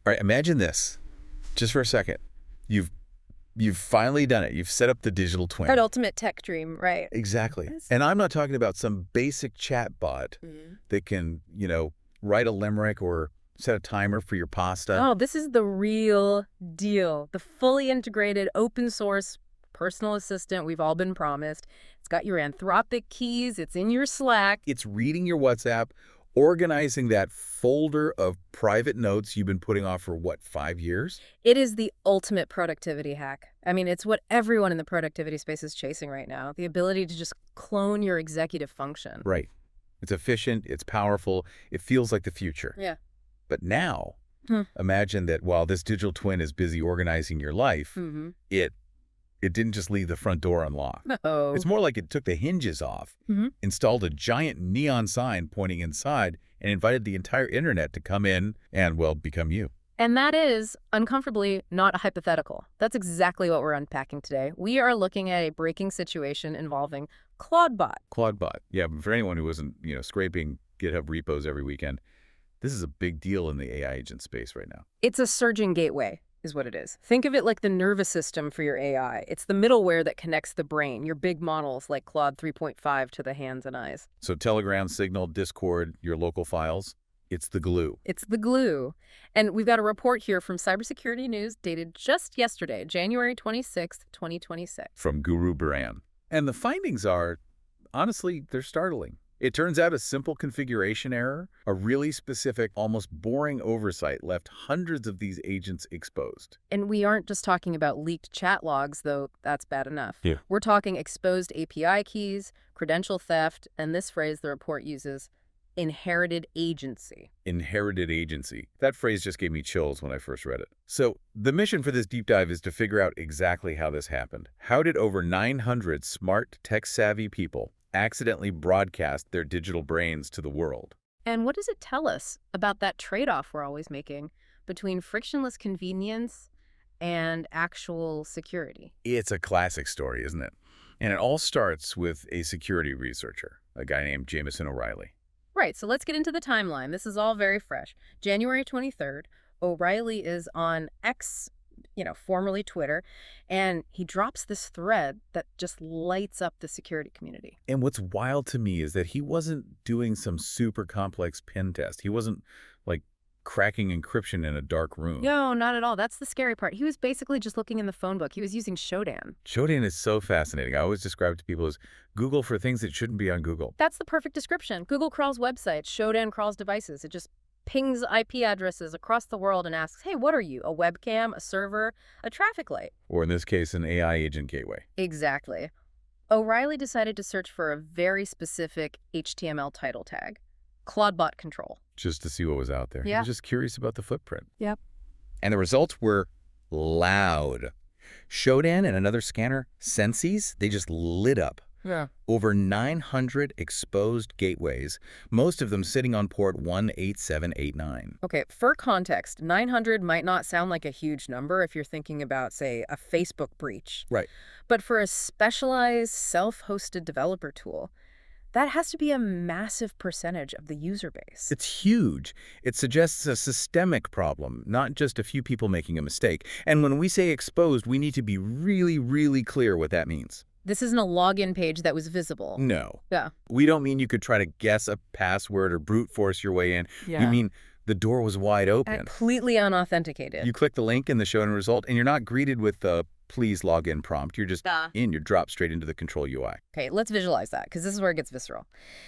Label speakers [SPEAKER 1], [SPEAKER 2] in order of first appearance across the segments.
[SPEAKER 1] All right, imagine this, just for a second. You've finally done it. You've set up the digital twin.
[SPEAKER 2] That ultimate tech dream, right?
[SPEAKER 1] Exactly. And I'm not talking about some basic chat bot that can, write a limerick or set a timer for your pasta.
[SPEAKER 2] Oh, this is the real deal. The fully integrated open source personal assistant we've all been promised. It's got your Anthropic keys. It's in your Slack.
[SPEAKER 1] It's reading your WhatsApp, organizing that folder of private notes you've been putting off for, what, 5 years?
[SPEAKER 2] It is the ultimate productivity hack. I mean, it's what everyone in the productivity space is chasing right now. The ability to just clone your executive function.
[SPEAKER 1] Right. It's efficient. It's powerful. It feels like the future.
[SPEAKER 2] Yeah.
[SPEAKER 1] But now, imagine that while this digital twin is busy organizing your life, it didn't just leave the front door unlocked.
[SPEAKER 2] No.
[SPEAKER 1] It's more like it took the hinges off, installed a giant neon sign pointing inside, and invited the entire internet to come in and, well, become you.
[SPEAKER 2] And that is, uncomfortably, not a hypothetical. That's exactly what we're unpacking today. We are looking at a breaking situation involving Clawdbot.
[SPEAKER 1] Clawdbot. Yeah, but for anyone who isn't, scraping GitHub repos every weekend, this is a big deal in the AI agent space right now.
[SPEAKER 2] It's a surgeon gateway, is what it is. Think of it like the nervous system for your AI. It's the middleware that connects the brain, your big models like Claude 3.5 to the hands and eyes.
[SPEAKER 1] So Telegram, Signal, Discord, your local files, it's the glue.
[SPEAKER 2] It's the glue. And we've got a report here from Cybersecurity News dated just yesterday, January 26th, 2026.
[SPEAKER 1] From Guru Baran. And the findings are, honestly, they're startling. It turns out a simple configuration error, a really specific, almost boring oversight left hundreds of these agents exposed.
[SPEAKER 2] And we aren't just talking about leaked chat logs, though that's bad enough.
[SPEAKER 1] Yeah.
[SPEAKER 2] We're talking exposed API keys, credential theft, and this phrase the report uses, inherited agency.
[SPEAKER 1] Inherited agency. That phrase just gave me chills when I first read it. So the mission for this deep dive is to figure out exactly how this happened. How did over 900 smart, tech-savvy people accidentally broadcast their digital brains to the world?
[SPEAKER 2] And what does it tell us about that trade-off we're always making between frictionless convenience and actual security?
[SPEAKER 1] It's a classic story, isn't it? And it all starts with a security researcher, a guy named Jamieson O'Reilly.
[SPEAKER 2] Right, so let's get into the timeline. This is all very fresh. January 23rd, O'Reilly is on X, formerly Twitter, and he drops this thread that just lights up the security community.
[SPEAKER 1] And what's wild to me is that he wasn't doing some super complex pen test. He wasn't, cracking encryption in a dark room.
[SPEAKER 2] No, not at all. That's the scary part. He was basically just looking in the phone book. He was using Shodan.
[SPEAKER 1] Shodan is so fascinating. I always describe it to people as Google for things that shouldn't be on Google.
[SPEAKER 2] That's the perfect description. Google crawls websites. Shodan crawls devices. It just pings IP addresses across the world and asks, hey, what are you? A webcam, a server, a traffic light?
[SPEAKER 1] Or in this case, an AI agent gateway.
[SPEAKER 2] Exactly. O'Reilly decided to search for a very specific HTML title tag, Clawdbot control.
[SPEAKER 1] Just to see what was out there.
[SPEAKER 2] Yeah.
[SPEAKER 1] He was just curious about the footprint.
[SPEAKER 2] Yep.
[SPEAKER 1] And the results were loud. Shodan and another scanner, Sensi's, they just lit up.
[SPEAKER 2] Yeah.
[SPEAKER 1] Over 900 exposed gateways, most of them sitting on port 18789.
[SPEAKER 2] Okay, for context, 900 might not sound like a huge number if you're thinking about, say, a Facebook breach.
[SPEAKER 1] Right.
[SPEAKER 2] But for a specialized self-hosted developer tool, that has to be a massive percentage of the user base.
[SPEAKER 1] It's huge. It suggests a systemic problem, not just a few people making a mistake. And when we say exposed, we need to be really, really clear what that means.
[SPEAKER 2] This isn't a login page that was visible.
[SPEAKER 1] No.
[SPEAKER 2] Yeah.
[SPEAKER 1] We don't mean you could try to guess a password or brute force your way in.
[SPEAKER 2] Yeah.
[SPEAKER 1] We mean the door was wide open.
[SPEAKER 2] Completely unauthenticated.
[SPEAKER 1] You click the link in the Shodan result, and you're not greeted with the please log in prompt. You're just you're dropped straight into the control UI.
[SPEAKER 2] Okay, let's visualize that, because this is where it gets visceral.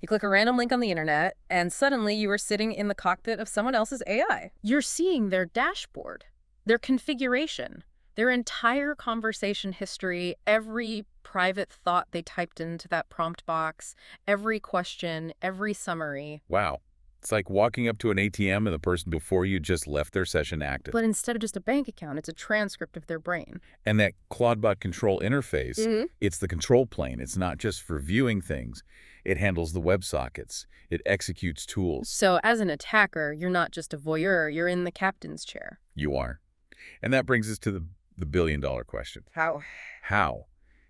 [SPEAKER 2] You click a random link on the internet, and suddenly you are sitting in the cockpit of someone else's AI. You're seeing their dashboard, their configuration, their entire conversation history, every private thought they typed into that prompt box, every question, every summary.
[SPEAKER 1] Wow. It's like walking up to an ATM and the person before you just left their session active.
[SPEAKER 2] But instead of just a bank account, it's a transcript of their brain.
[SPEAKER 1] And that Clawdbot control interface, it's the control plane. It's not just for viewing things. It handles the WebSockets. It executes tools.
[SPEAKER 2] So as an attacker, you're not just a voyeur, you're in the captain's chair.
[SPEAKER 1] You are. And that brings us to the billion-dollar question.
[SPEAKER 2] How?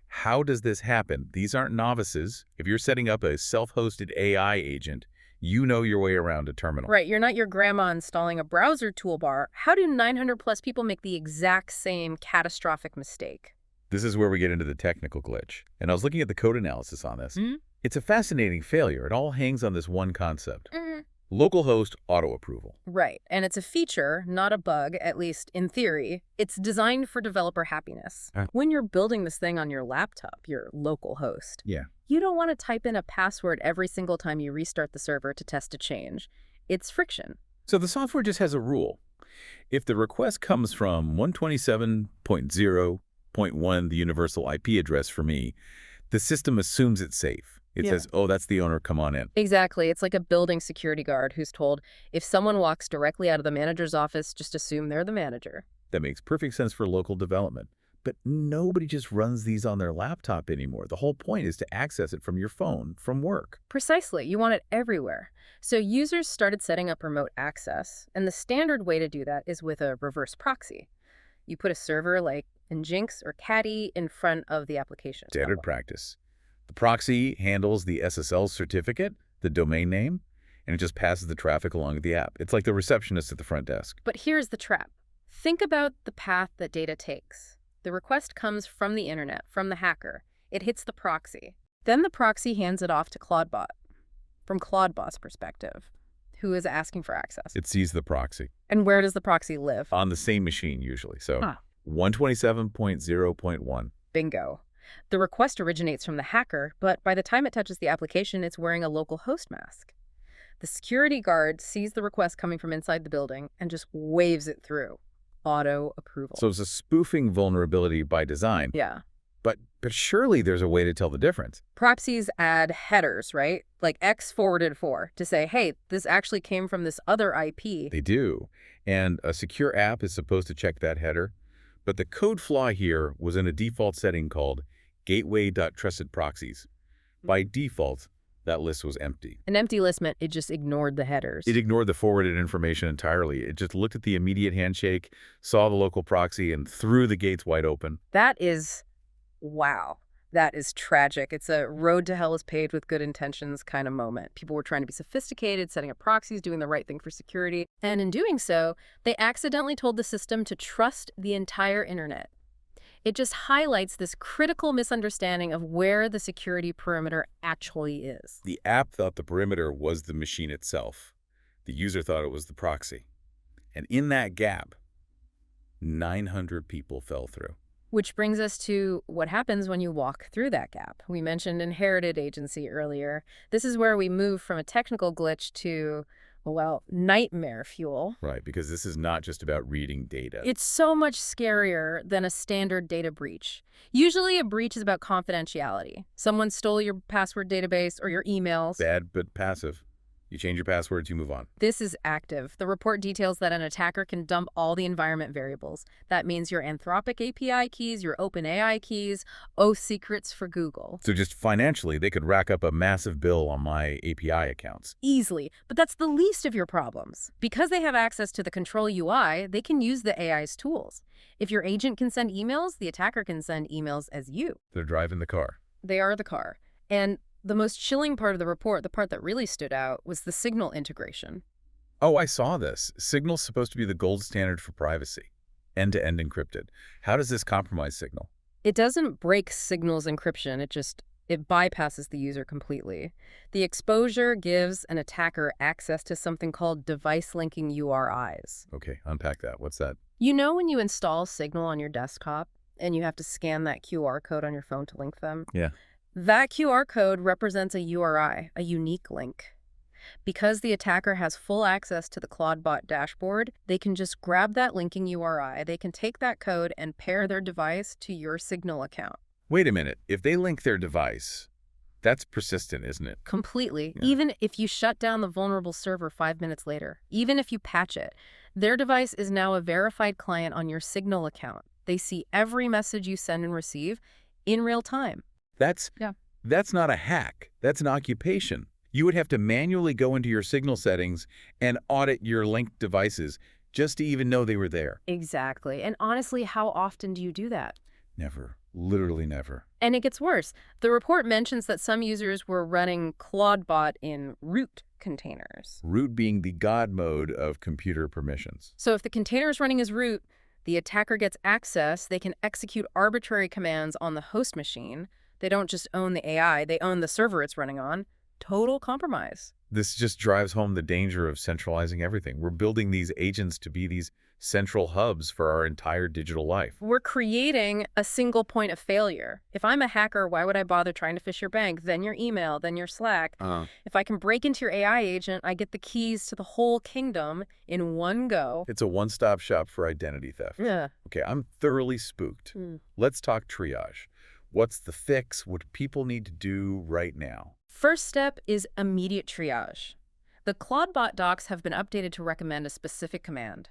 [SPEAKER 1] How does this happen? These aren't novices. If you're setting up a self-hosted AI agent, You know your way around a terminal.
[SPEAKER 2] Right, you're not your grandma installing a browser toolbar. How do 900 plus people make the exact same catastrophic mistake?
[SPEAKER 1] This is where we get into the technical glitch. And I was looking at the code analysis on this.
[SPEAKER 2] Mm-hmm.
[SPEAKER 1] It's a fascinating failure. It all hangs on this one concept.
[SPEAKER 2] Mm-hmm.
[SPEAKER 1] Localhost auto-approval.
[SPEAKER 2] Right, and it's a feature, not a bug, at least in theory. It's designed for developer happiness. When you're building this thing on your laptop, your local host, you don't want to type in a password every single time you restart the server to test a change. It's friction.
[SPEAKER 1] So the software just has a rule. If the request comes from 127.0.1, the universal IP address for me, the system assumes it's safe. It says, oh, that's the owner, come on in.
[SPEAKER 2] Exactly. It's like a building security guard who's told, if someone walks directly out of the manager's office, just assume they're the manager.
[SPEAKER 1] That makes perfect sense for local development. But nobody just runs these on their laptop anymore. The whole point is to access it from your phone, from work.
[SPEAKER 2] Precisely. You want it everywhere. So users started setting up remote access, and the standard way to do that is with a reverse proxy. You put a server like Nginx or Caddy in front of the application.
[SPEAKER 1] Standard practice. The proxy handles the SSL certificate, the domain name, and it just passes the traffic along the app. It's like the receptionist at the front desk.
[SPEAKER 2] But here's the trap. Think about the path that data takes. The request comes from the internet, from the hacker. It hits the proxy. Then the proxy hands it off to Clawdbot. From Clawdbot's perspective, who is asking for access.
[SPEAKER 1] It sees the proxy.
[SPEAKER 2] And where does the proxy live?
[SPEAKER 1] On the same machine, usually. So 127.0.1.
[SPEAKER 2] Bingo. The request originates from the hacker, but by the time it touches the application, it's wearing a local host mask. The security guard sees the request coming from inside the building and just waves it through. Auto approval.
[SPEAKER 1] So it's a spoofing vulnerability by design.
[SPEAKER 2] Yeah.
[SPEAKER 1] But surely there's a way to tell the difference.
[SPEAKER 2] Proxies add headers, right? Like X forwarded for, to say, hey, this actually came from this other IP.
[SPEAKER 1] They do. And a secure app is supposed to check that header. But the code flaw here was in a default setting called gateway.trustedproxies. By default, that list was empty.
[SPEAKER 2] An empty list meant it just ignored the headers.
[SPEAKER 1] It ignored the forwarded information entirely. It just looked at the immediate handshake, saw the local proxy, and threw the gates wide open.
[SPEAKER 2] That is, wow. That is tragic. It's a road to hell is paved with good intentions kind of moment. People were trying to be sophisticated, setting up proxies, doing the right thing for security. And in doing so, they accidentally told the system to trust the entire internet. It just highlights this critical misunderstanding of where the security perimeter actually is.
[SPEAKER 1] The app thought the perimeter was the machine itself. The user thought it was the proxy. And in that gap, 900 people fell through.
[SPEAKER 2] Which brings us to what happens when you walk through that gap. We mentioned inherited agency earlier. This is where we move from a technical glitch to, well, nightmare fuel.
[SPEAKER 1] Right, because this is not just about reading data.
[SPEAKER 2] It's so much scarier than a standard data breach. Usually a breach is about confidentiality. Someone stole your password database or your emails.
[SPEAKER 1] Bad, but passive. You change your passwords, you move on.
[SPEAKER 2] This is active. The report details that an attacker can dump all the environment variables. That means your Anthropic API keys, your OpenAI keys, oath secrets for Google.
[SPEAKER 1] So just financially, they could rack up a massive bill on my API accounts.
[SPEAKER 2] Easily. But that's the least of your problems. Because they have access to the control UI, they can use the AI's tools. If your agent can send emails, the attacker can send emails as you.
[SPEAKER 1] They're driving the car.
[SPEAKER 2] They are the car. And the most chilling part of the report, the part that really stood out, was the Signal integration.
[SPEAKER 1] Oh, I saw this. Signal's supposed to be the gold standard for privacy. End-to-end encrypted. How does this compromise Signal?
[SPEAKER 2] It doesn't break Signal's encryption. It bypasses the user completely. The exposure gives an attacker access to something called device linking URIs.
[SPEAKER 1] Okay, unpack that. What's that?
[SPEAKER 2] You know when you install Signal on your desktop and you have to scan that QR code on your phone to link them?
[SPEAKER 1] Yeah.
[SPEAKER 2] That QR code represents a URI, a unique link. Because the attacker has full access to the Clawdbot dashboard, they can just grab that linking URI, they can take that code and pair their device to your Signal account.
[SPEAKER 1] Wait a minute. If they link their device, that's persistent, isn't it?
[SPEAKER 2] Completely.
[SPEAKER 1] Yeah.
[SPEAKER 2] Even if you shut down the vulnerable server 5 minutes later, even if you patch it, their device is now a verified client on your Signal account. They see every message you send and receive in real time.
[SPEAKER 1] That's not a hack. That's an occupation. You would have to manually go into your Signal settings and audit your linked devices just to even know they were there.
[SPEAKER 2] Exactly. And honestly, how often do you do that?
[SPEAKER 1] Never. Literally never.
[SPEAKER 2] And it gets worse. The report mentions that some users were running Clawdbot in root containers.
[SPEAKER 1] Root being the God mode of computer permissions.
[SPEAKER 2] So if the container is running as root, the attacker gets access, they can execute arbitrary commands on the host machine. They don't just own the AI, they own the server it's running on. Total compromise.
[SPEAKER 1] This just drives home the danger of centralizing everything. We're building these agents to be these central hubs for our entire digital life.
[SPEAKER 2] We're creating a single point of failure. If I'm a hacker, why would I bother trying to phish your bank, then your email, then your Slack? If I can break into your AI agent, I get the keys to the whole kingdom in one go.
[SPEAKER 1] It's a one-stop shop for identity theft.
[SPEAKER 2] Yeah.
[SPEAKER 1] Okay, I'm thoroughly spooked. Let's talk triage. What's the fix? What do people need to do right now?
[SPEAKER 2] First step is immediate triage. The Clawdbot docs have been updated to recommend a specific command.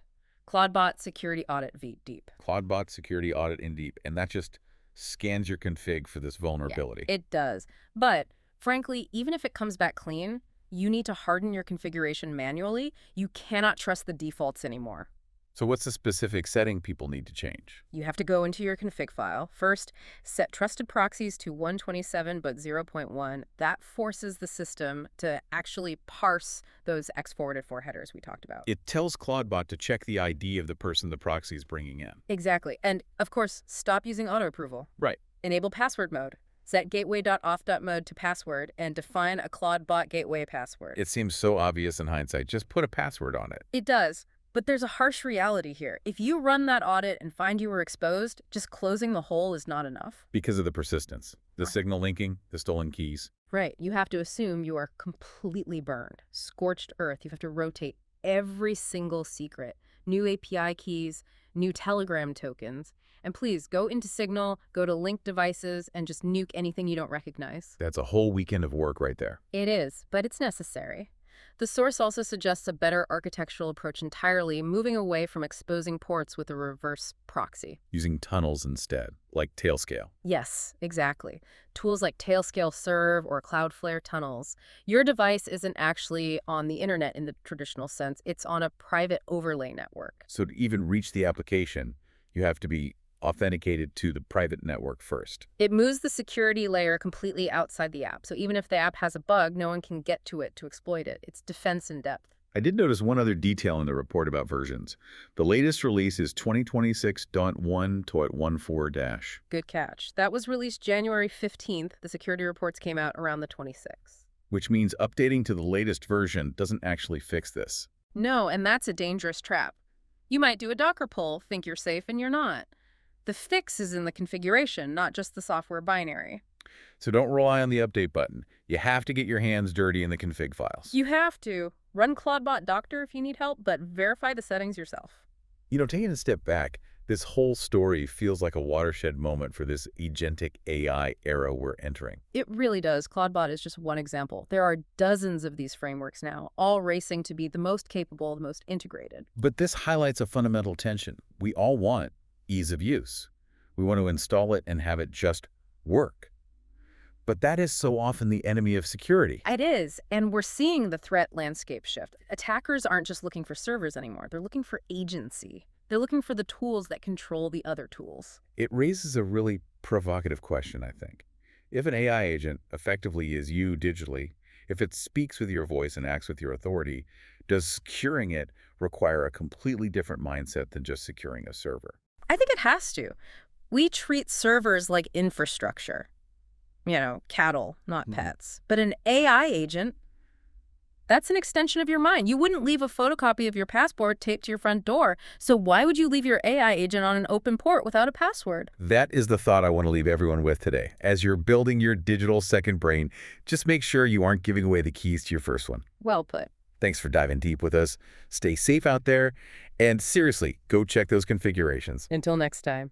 [SPEAKER 2] Clawdbot security audit deep.
[SPEAKER 1] Clawdbot security audit in deep, and that just scans your config for this vulnerability.
[SPEAKER 2] Yeah, it does. But frankly, even if it comes back clean, you need to harden your configuration manually. You cannot trust the defaults anymore.
[SPEAKER 1] So what's the specific setting people need to change?
[SPEAKER 2] You have to go into your config file. First, set trusted proxies to 127 but 0.1. That forces the system to actually parse those X-forwarded for headers we talked about.
[SPEAKER 1] It tells Clawdbot to check the ID of the person the proxy is bringing in.
[SPEAKER 2] Exactly. And, of course, stop using auto-approval.
[SPEAKER 1] Right.
[SPEAKER 2] Enable password mode. Set gateway.auth.mode to password and define a Clawdbot gateway password.
[SPEAKER 1] It seems so obvious in hindsight. Just put a password on it.
[SPEAKER 2] It does. But there's a harsh reality here. If you run that audit and find you were exposed, just closing the hole is not enough.
[SPEAKER 1] Because of the persistence, the signal linking, the stolen keys.
[SPEAKER 2] Right. You have to assume you are completely burned, scorched earth. You have to rotate every single secret, new API keys, new Telegram tokens. And please go into Signal, go to linked devices, and just nuke anything you don't recognize.
[SPEAKER 1] That's a whole weekend of work right there.
[SPEAKER 2] It is, but it's necessary. The source also suggests a better architectural approach entirely, moving away from exposing ports with a reverse proxy.
[SPEAKER 1] Using tunnels instead, like Tailscale.
[SPEAKER 2] Yes, exactly. Tools like Tailscale Serve or Cloudflare tunnels. Your device isn't actually on the internet in the traditional sense. It's on a private overlay network.
[SPEAKER 1] So to even reach the application, you have to be authenticated to the private network first.
[SPEAKER 2] It moves the security layer completely outside the app. So even if the app has a bug, no one can get to it to exploit it. It's defense in depth.
[SPEAKER 1] I did notice one other detail in the report about versions. The latest release is 2026.1.14-.
[SPEAKER 2] Good catch. That was released January 15th. The security reports came out around the 26th.
[SPEAKER 1] Which means updating to the latest version doesn't actually fix this.
[SPEAKER 2] No, and that's a dangerous trap. You might do a Docker pull, think you're safe, and you're not. The fix is in the configuration, not just the software binary.
[SPEAKER 1] So don't rely on the update button. You have to get your hands dirty in the config files.
[SPEAKER 2] You have to. Run Clawdbot Doctor if you need help, but verify the settings yourself.
[SPEAKER 1] You know, taking a step back, this whole story feels like a watershed moment for this agentic AI era we're entering.
[SPEAKER 2] It really does. Clawdbot is just one example. There are dozens of these frameworks now, all racing to be the most capable, the most integrated.
[SPEAKER 1] But this highlights a fundamental tension. We all want ease of use. We want to install it and have it just work. But that is so often the enemy of security.
[SPEAKER 2] It is, and we're seeing the threat landscape shift. Attackers aren't just looking for servers anymore. They're looking for agency. They're looking for the tools that control the other tools.
[SPEAKER 1] It raises a really provocative question, I think. If an AI agent effectively is you digitally, if it speaks with your voice and acts with your authority, does securing it require a completely different mindset than just securing a server?
[SPEAKER 2] I think it has to. We treat servers like infrastructure. You know, cattle, not pets. But an AI agent, that's an extension of your mind. You wouldn't leave a photocopy of your passport taped to your front door. So why would you leave your AI agent on an open port without a password?
[SPEAKER 1] That is the thought I want to leave everyone with today. As you're building your digital second brain, just make sure you aren't giving away the keys to your first one.
[SPEAKER 2] Well put.
[SPEAKER 1] Thanks for diving deep with us. Stay safe out there. And seriously, go check those configurations.
[SPEAKER 2] Until next time.